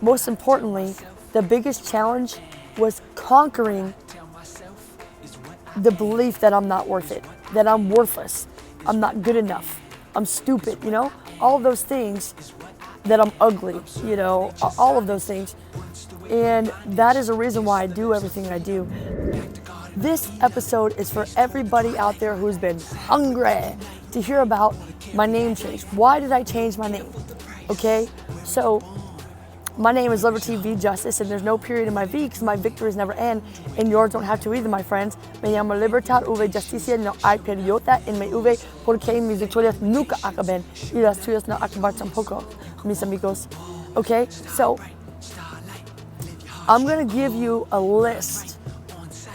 Most importantly, the biggest challenge was conquering the belief that I'm not worth it, that I'm worthless, I'm not good enough, I'm stupid, all of those things, that I'm ugly, all of those things. And that is a reason why I do everything I do. This episode is for everybody out there who's been hungry to hear about my name change. Why did I change my name? Okay, so my name is Liberty V Justice, and there's no period in my V because my victories never end, and yours don't have to either, my friends. Me llamo Libertad V Justicia, no hay periota en mi V porque mis victorias nunca acaben y las tuyas no acabar tampoco, mis amigos. Okay, so I'm gonna give you a list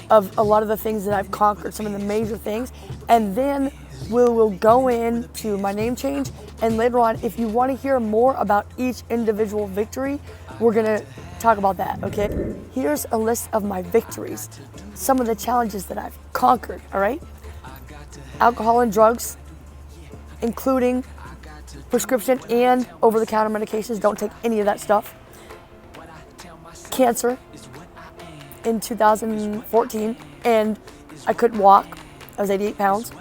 of a lot of the things that I've conquered, some of the major things, and then we'll go into my name change. And later on, if you want to hear more about each individual victory, we're gonna talk about that, okay? Here's a list of my victories, some of the challenges that I've conquered, all right? Alcohol and drugs, including prescription and over-the-counter medications. Don't take any of that stuff. Cancer in 2014, and I couldn't walk. I was 88 pounds.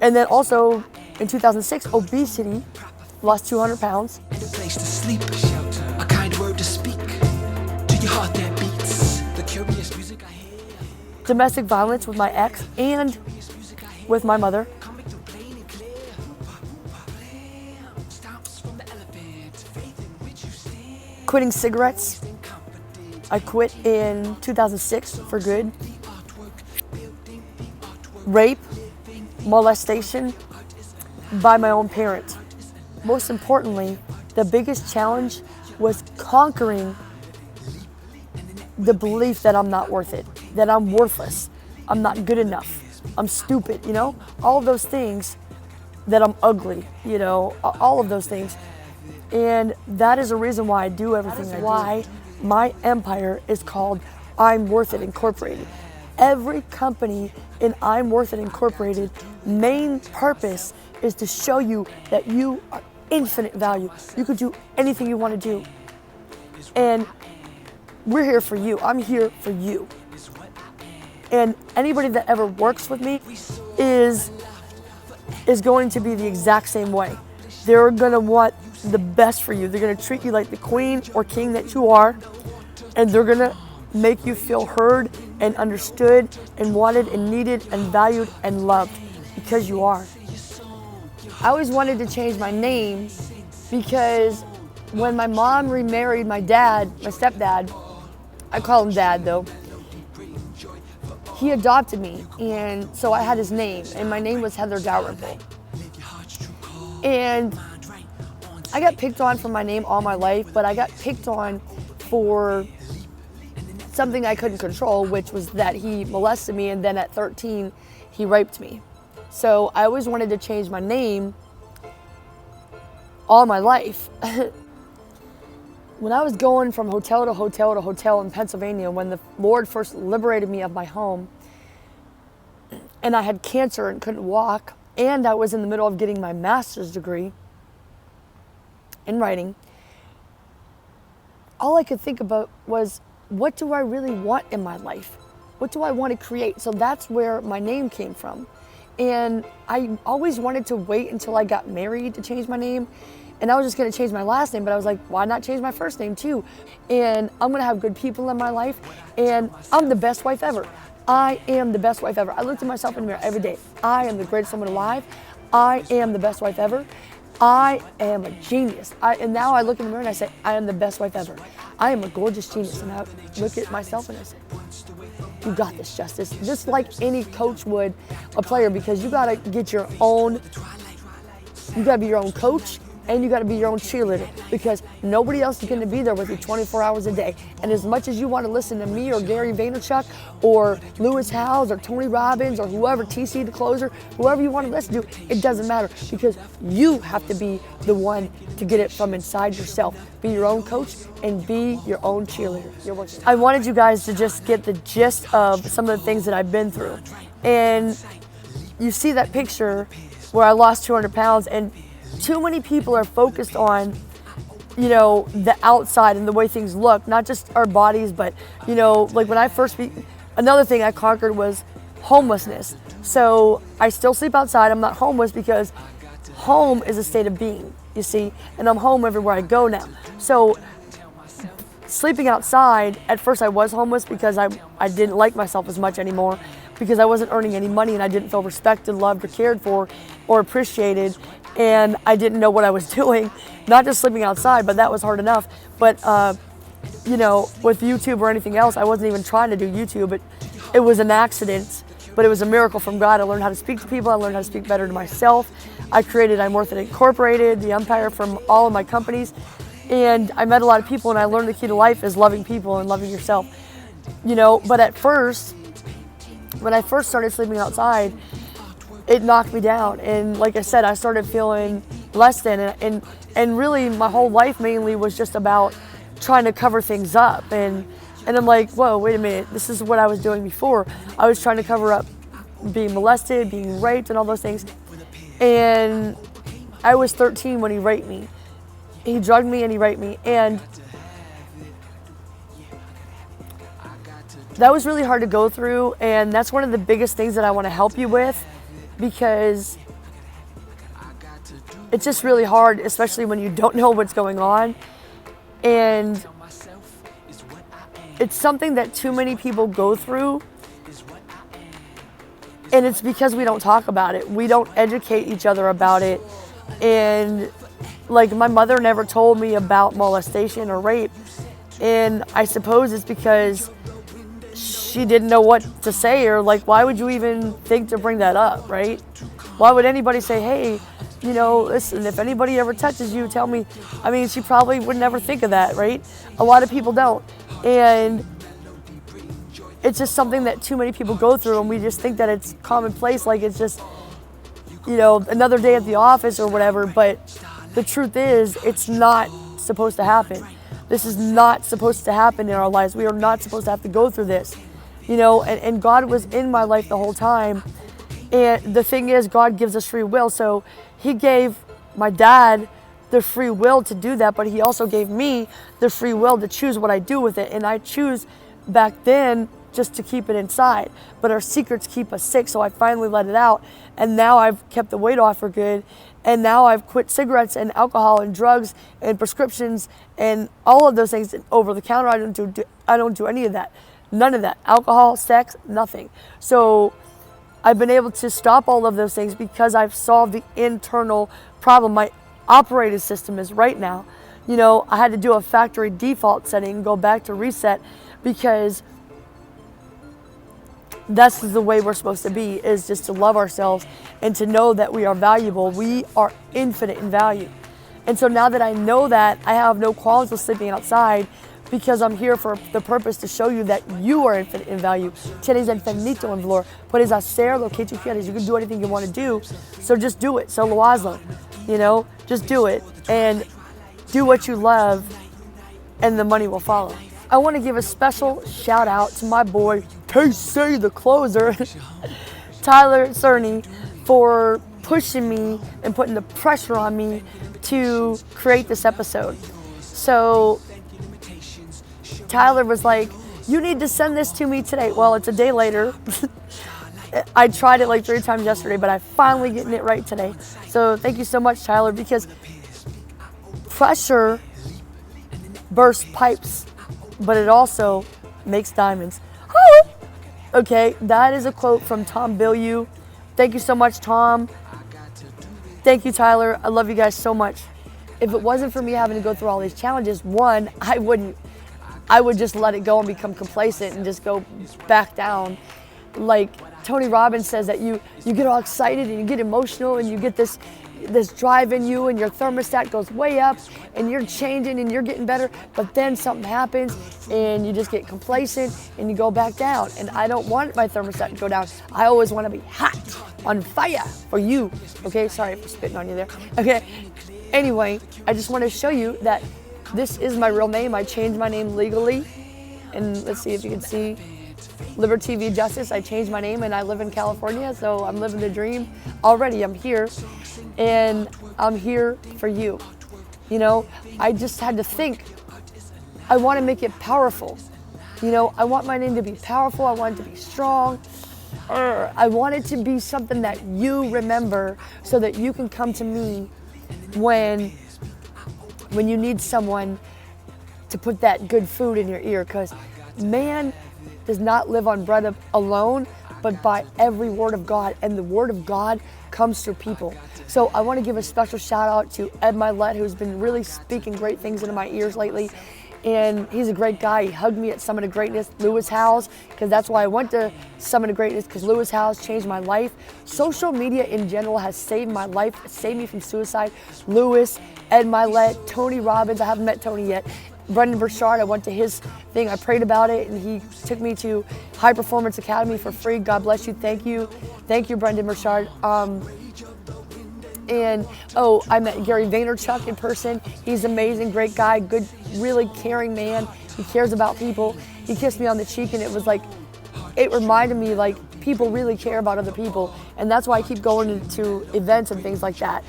And then also in 2006, obesity, lost 200 pounds. And a place to sleep, a kind word to speak to your heart that beats. The curious music I hear. Domestic violence with my ex and with my mother. Quitting cigarettes. I quit in 2006 for good. Rape, molestation by my own parents. Most importantly, the biggest challenge was conquering the belief that I'm not worth it, that I'm worthless, I'm not good enough, I'm stupid, all of those things, that I'm ugly, all of those things. And that is a reason why I do everything I do. Why my empire is called I'm Worth It Incorporated. Every company in I'm Worth It Incorporated main purpose is to show you that you are infinite value. You could do anything you want to do. And we're here for you. I'm here for you. And anybody that ever works with me is going to be the exact same way. They're going to want the best for you. They're going to treat you like the queen or king that you are. And they're going to make you feel heard and understood and wanted and needed and valued and loved because you are. I always wanted to change my name because when my mom remarried my dad, my stepdad, I call him dad though, he adopted me, and so I had his name, and my name was Heather Dalrymple. And I got picked on for my name all my life, but I got picked on for something I couldn't control, which was that he molested me, and then at 13, he raped me. So I always wanted to change my name all my life. When I was going from hotel to hotel to hotel in Pennsylvania, when the Lord first liberated me of my home, and I had cancer and couldn't walk, and I was in the middle of getting my master's degree in writing, all I could think about was, what do I really want in my life? What do I want to create? So that's where my name came from. And I always wanted to wait until I got married to change my name. And I was just going to change my last name, but I was like, why not change my first name too? And I'm going to have good people in my life, and I'm the best wife ever. I am the best wife ever. I look at myself in the mirror every day. I am the greatest woman alive. I am the best wife ever. I am a genius. And now I look in the mirror and I say, I am the best wife ever. I am a gorgeous genius. And I look at myself and I say, you got this, Justice. Just like any coach would a player, because you got to get your own, you got to be your own coach, and you got to be your own cheerleader, because nobody else is going to be there with you 24 hours a day. And as much as you want to listen to me or Gary Vaynerchuk or Lewis Howes or Tony Robbins or whoever, TC the closer, whoever you want to listen to, it doesn't matter, because you have to be the one to get it from inside yourself. Be your own coach and be your own cheerleader. I wanted you guys to just get the gist of some of the things that I've been through. And you see that picture where I lost 200 pounds, and too many people are focused on the outside and the way things look, not just our bodies, but, like when I another thing I conquered was homelessness. So I still sleep outside. I'm not homeless because home is a state of being, you see, and I'm home everywhere I go now. So sleeping outside, at first I was homeless because I didn't like myself as much anymore because I wasn't earning any money and I didn't feel respected, loved, or cared for, or appreciated, and I didn't know what I was doing. Not just sleeping outside, but that was hard enough. But with YouTube or anything else, I wasn't even trying to do YouTube. It was an accident, but it was a miracle from God. I learned how to speak to people. I learned how to speak better to myself. I created I'm Worth It Incorporated, the empire from all of my companies. And I met a lot of people, and I learned the key to life is loving people and loving yourself. But at first, when I first started sleeping outside, it knocked me down. And like I said, I started feeling less than. And really, my whole life mainly was just about trying to cover things up. And I'm like, whoa, wait a minute. This is what I was doing before. I was trying to cover up being molested, being raped, and all those things. And I was 13 when he raped me. He drugged me and he raped me. And that was really hard to go through. And that's one of the biggest things that I want to help you with, because it's just really hard, especially when you don't know what's going on. And it's something that too many people go through. And it's because we don't talk about it. We don't educate each other about it. And like, my mother never told me about molestation or rape. And I suppose it's because she didn't know what to say, or like, why would you even think to bring that up, right? Why would anybody say, hey, listen, if anybody ever touches you, tell me. I mean, she probably would never think of that, right? A lot of people don't. And it's just something that too many people go through, and we just think that it's commonplace, like it's just, another day at the office or whatever. But the truth is, it's not supposed to happen. This is not supposed to happen in our lives. We are not supposed to have to go through this, and God was in my life the whole time. And the thing is, God gives us free will. So he gave my dad the free will to do that, but he also gave me the free will to choose what I do with it. And I choose back then just to keep it inside. But our secrets keep us sick, so I finally let it out. And now I've kept the weight off for good. And now I've quit cigarettes and alcohol and drugs and prescriptions and all of those things over the counter. I don't do any of that. None of that. Alcohol, sex, nothing. So I've been able to stop all of those things because I've solved the internal problem. My operating system is right now. I had to do a factory default setting, go back to reset, because that's the way we're supposed to be, is just to love ourselves and to know that we are valuable. We are infinite in value. And so now that I know that, I have no qualms with sleeping outside, because I'm here for the purpose to show you that you are infinite in value. Tienes infinito en valor. Puedes hacer lo que tú quieres. You can do anything you want to do. So just do it. Solo hazlo. Just do it. And do what you love, and the money will follow. I want to give a special shout out to my boy, KC, the closer, Tyler Cerny, for pushing me and putting the pressure on me to create this episode. So Tyler was like, you need to send this to me today. Well, it's a day later. I tried it like 3 times yesterday, but I'm finally getting it right today. So thank you so much, Tyler, because pressure bursts pipes, but it also makes diamonds. Okay, that is a quote from Tom Bilyeu. Thank you so much, Tom. Thank you, Tyler. I love you guys so much. If it wasn't for me having to go through all these challenges, one, I would just let it go and become complacent and just go back down. Like Tony Robbins says, that you get all excited and you get emotional and you get this drive in you, and your thermostat goes way up and you're changing and you're getting better, but then something happens and you just get complacent and you go back down. And I don't want my thermostat to go down. I always want to be hot, on fire for you. Okay, sorry for spitting on you there. Okay, anyway, I just want to show you that this is my real name. I changed my name legally, and let's see if you can see, Liberty v. Justice. I changed my name, and I live in California, so I'm living the dream already. I'm here, and I'm here for you. You know, I just had to think, I want to make it powerful. You know, I want my name to be powerful. I want it to be strong. I want it to be something that you remember so that you can come to me when you need someone to put that good food in your ear. Because man does not live on bread alone, but by every word of God. And the word of God comes through people. So I want to give a special shout out to Ed Milet, who's been really speaking great things into my ears lately. And he's a great guy. He hugged me at Summit of Greatness, Lewis Howes, because that's why I went to Summit of Greatness, because Lewis Howes changed my life. Social media in general has saved my life, saved me from suicide. Lewis, Ed Milet, Tony Robbins, I haven't met Tony yet. Brendan Burchard, I went to his thing, I prayed about it, and he took me to High Performance Academy for free. God bless you, thank you. Thank you, Brendan Burchard. And I met Gary Vaynerchuk in person. He's amazing, great guy, good, really caring man. He cares about people. He kissed me on the cheek, and it was like, it reminded me like people really care about other people. And that's why I keep going to events and things like that.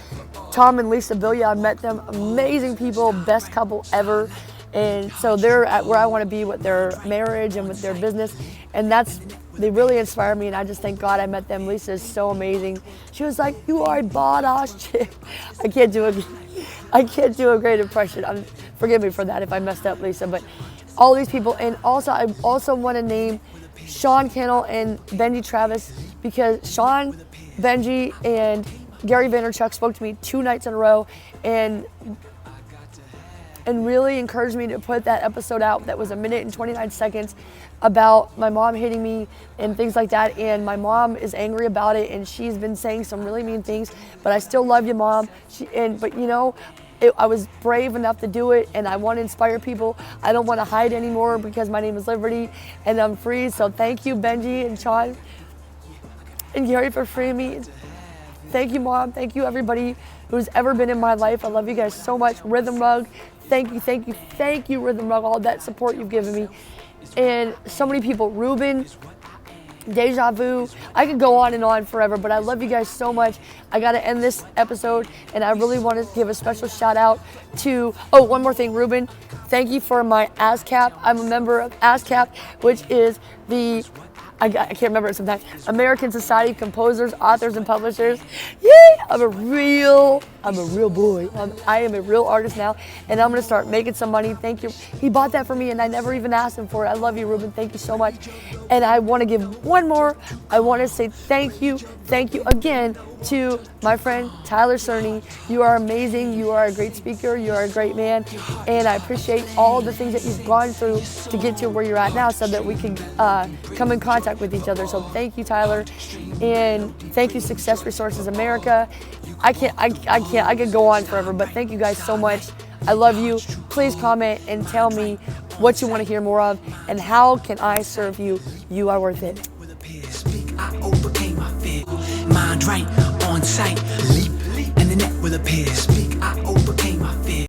Tom and Lisa Bilia, I met them, amazing people, best couple ever. And so they're at where I want to be with their marriage and with their business. And they really inspire me, and I just thank God I met them. Lisa is so amazing. She was like, "You are a badass chick." I can't do a great impression. Forgive me for that if I messed up, Lisa. But all these people, and also I also want to name Sean Cannell and Benji Travis, because Sean, Benji, and Gary Vaynerchuk spoke to me 2 nights in a row, and really encouraged me to put that episode out that was 1 minute and 29 seconds about my mom hitting me and things like that. And my mom is angry about it, and she's been saying some really mean things, but I still love you, Mom. But you know, I was brave enough to do it, and I want to inspire people. I don't want to hide anymore because my name is Liberty and I'm free. So thank you, Benji and Sean and Gary, for freeing me. Thank you, Mom. Thank you, everybody who's ever been in my life. I love you guys so much. Rhythm Rug, thank you, Rhythm Rug, all that support you've given me. And so many people, Ruben, Deja Vu, I could go on and on forever, but I love you guys so much. I got to end this episode, and I really want to give a special shout out to, one more thing, Ruben, thank you for my ASCAP. I'm a member of ASCAP, which is the, I can't remember it sometimes, American Society of Composers, Authors, and Publishers. Yay! I'm a real boy. I am a real artist now, and I'm going to start making some money. Thank you. He bought that for me, and I never even asked him for it. I love you, Ruben. Thank you so much. And I want to give one more. I want to say thank you again to my friend Tyler Cerny. You are amazing. You are a great speaker. You are a great man, and I appreciate all the things that you've gone through to get to where you're at now, so that we can come in contact with each other. So thank you, Tyler, and thank you, Success Resources America. I could go on forever, but thank you guys so much. I love you. Please comment and tell me what you want to hear more of, and how can I serve you. You are worth it. I overcame my fear. Mind right, on sight, leap, and the net with a pair.